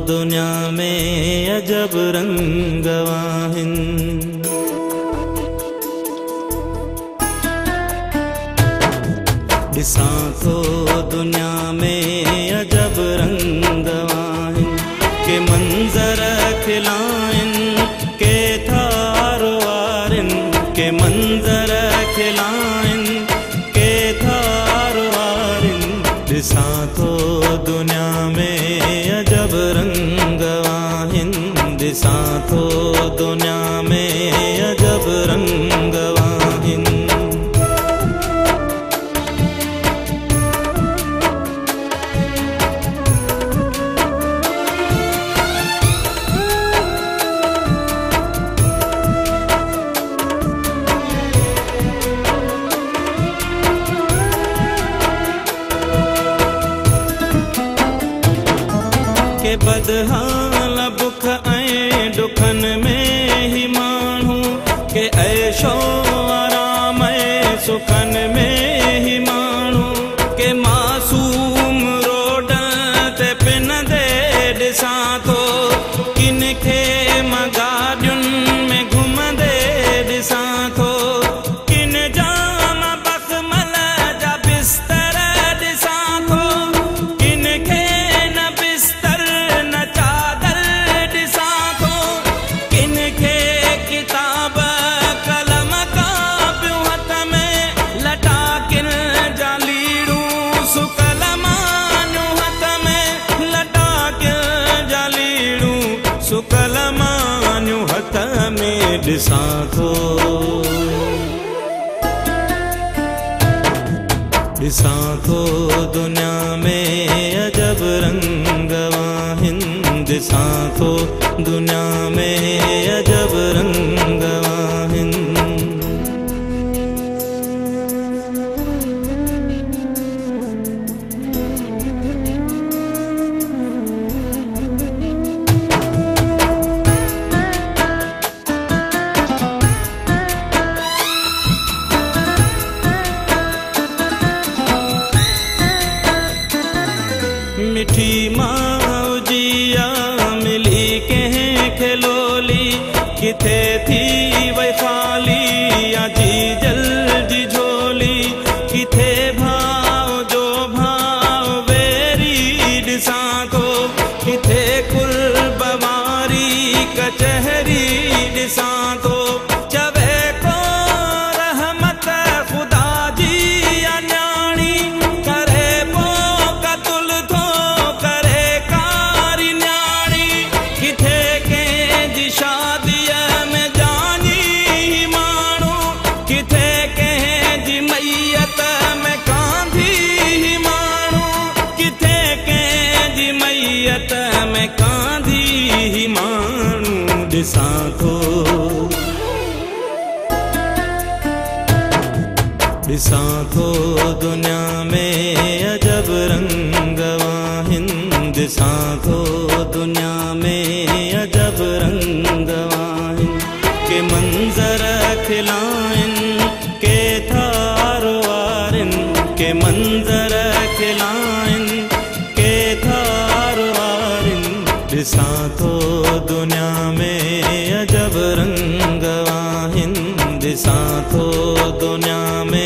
दुनिया में अजब रंग वाहिन। ॾिसां थो दुनिया में अजब रंग वाहिन, के मंज़र खिलाइनि के थार वारिन, के मंज़र खिलाइनि के थार वारिन। ॾिसां थो दुनिया में अजब रंग वाहिन, ॾिसां थो दुनिया में अजब रंग वाहिन। के बदहाल बुख ऐं दुखन में ही माण्हू, के ऐशो आराम ऐं सुखन में ही माण्हू, के मासूम रोड ते पिन दे ॾिसां थो, किन खे मां गाॾियुनि में घुमंदे ॾिसां थो, किन जाम बख़मल जा बिस्तर ॾिसां थो, किन खे न बिस्तर न चादर ॾिसां थो, किन खे किताब कलम कापियूं हथ में लटाकिन जा लीड़ूं सुकल मानियूं हथ में लटाकिन जा लीड़ूं सुकल मानियूं हथ में ॾिसां थो। ॾिसां थो दुनिया में अजब रंग वाहिन, ॾिसां थो दुनिया में अजब रंग वाहिन। मिठी माउ जिया मिली कंहिं खे लोली, किथे थी वई ख़ाली या जी जल्दी झोली, किथे भाव जो भाव वेरी ॾिसां थो, किथे कुर्ब वारी कचहरी ॾिसां थो, चवे को रहमत ख़ुदा जी अञाणी, करे पोइ क़तल थो करे कारी न्याणी, किथे कंहिंजी शादीअ में जानी माण्हू, किथे कंहिंजी मैयत में कांधी माण्हू, किथे कंहिंजी मैयत में कांधी माण्हू। ॾिसां थो ॾिसां थो दुनिया में अजब रंग वाहिन, ॾिसां थो दुनिया में अजब रंग वाहिन, के मंज़र खिलाइनि के थार वारिन, के मंज़र खिलाइनि के थार वारिन। ॾिसां थो दुनिया में अजब रंग वाहिन, ॾिसां थो दुनिया में